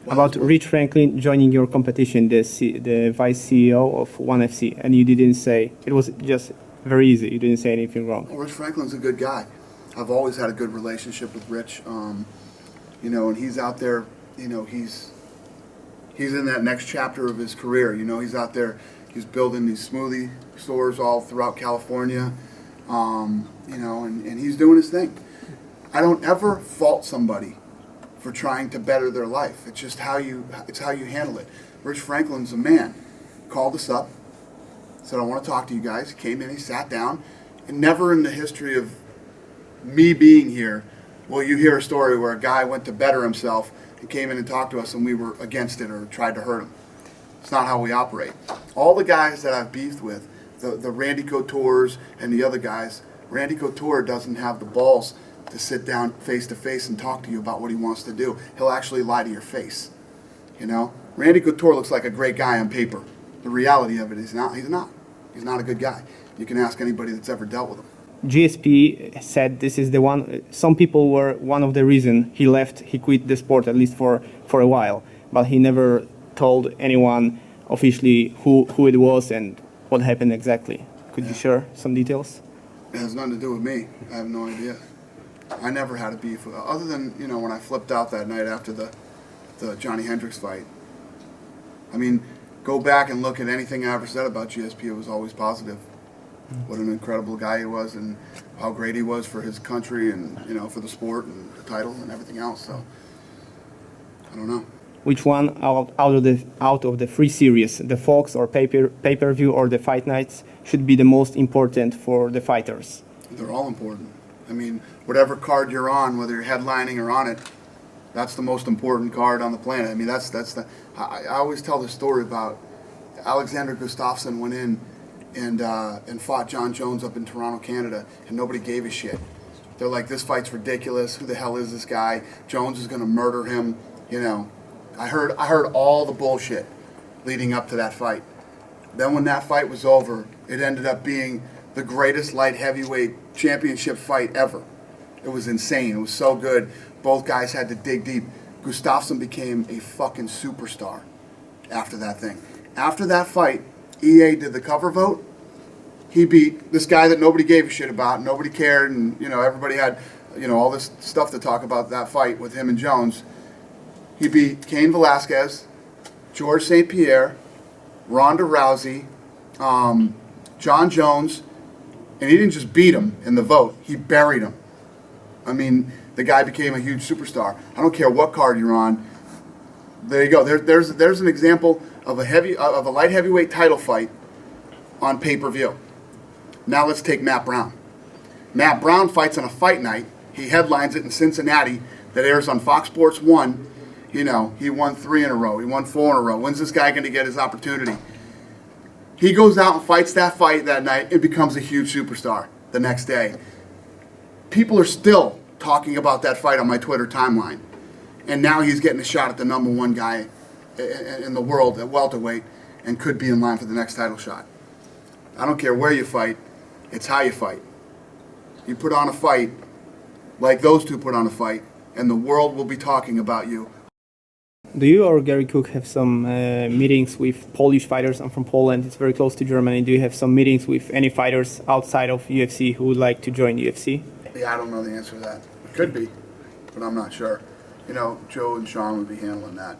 about Rich Franklin joining your competition, the vice CEO of ONE FC, and you didn't say, it was just very easy, you didn't say anything wrong. Well, Rich Franklin's a good guy. I've always had a good relationship with Rich, you know, and he's out there, you know, he's in that next chapter of his career. You know, he's out there, he's building these smoothie stores all throughout California, you know, and he's doing his thing. I don't ever fault somebody for trying to better their life. It's just how you handle it. Rich Franklin's a man. Called us up, said, I want to talk to you guys. He came in, he sat down, and never in the history of me being here will you hear a story where a guy went to better himself and came in and talked to us and we were against it or tried to hurt him. It's not how we operate. All the guys that I've beefed with, the Randy Coutures and the other guys, Randy Couture doesn't have the balls to sit down face to face and talk to you about what he wants to do. He'll actually lie to your face. You know? Randy Couture looks like a great guy on paper. The reality of it is he's not. He's not a good guy. You can ask anybody that's ever dealt with him. GSP said this is the one, some people were one of the reason he quit the sport, at least for a while, but he never told anyone officially who it was and what happened exactly. Could you share some details? It has nothing to do with me. I have no idea. I never had a beef with, other than, you know, when I flipped out that night after the Johnny Hendricks fight. I mean, go back and look at anything I ever said about GSP, it was always positive. What an incredible guy he was and how great he was for his country and, you know, for the sport and the title and everything else. So, I don't know. Which one out of the three series, the Fox or pay-per-view or the fight nights, should be the most important for the fighters? They're all important. I mean, whatever card you're on, whether you're headlining or on it, that's the most important card on the planet. I mean, I always tell this story about Alexander Gustafsson went in and fought John Jones up in Toronto, Canada, and nobody gave a shit. They're like, this fight's ridiculous. Who the hell is this guy? Jones is going to murder him. You know, I heard all the bullshit leading up to that fight. Then when that fight was over, it ended up being the greatest light heavyweight championship fight ever. It was insane. It was so good. Both guys had to dig deep. Gustafsson became a fucking superstar after that thing. After that fight, EA did the cover vote. He beat this guy that nobody gave a shit about, nobody cared, and, you know, everybody had, you know, all this stuff to talk about that fight with him and Jones. He beat Cain Velasquez, George St. Pierre, Ronda Rousey, John Jones, and he didn't just beat him in the vote, he buried him. I mean, the guy became a huge superstar. I don't care what card you're on. There you go. There's an example of a light heavyweight title fight on pay-per-view. Now let's take Matt Brown. Matt Brown fights on a fight night. He headlines it in Cincinnati that airs on Fox Sports 1. You know, he won 3 in a row. He won 4 in a row. When's this guy going to get his opportunity? He goes out and fights that fight that night and becomes a huge superstar the next day. People are still talking about that fight on my Twitter timeline. And now he's getting a shot at the #1 guy in the world at welterweight and could be in line for the next title shot. I don't care where you fight, it's how you fight. You put on a fight like those two put on a fight, and the world will be talking about you. Do you or Gary Cook have some meetings with Polish fighters? I'm from Poland, it's very close to Germany. Do you have some meetings with any fighters outside of UFC who would like to join UFC? Yeah, I don't know the answer to that. It could be, but I'm not sure. You know, Joe and Sean would be handling that.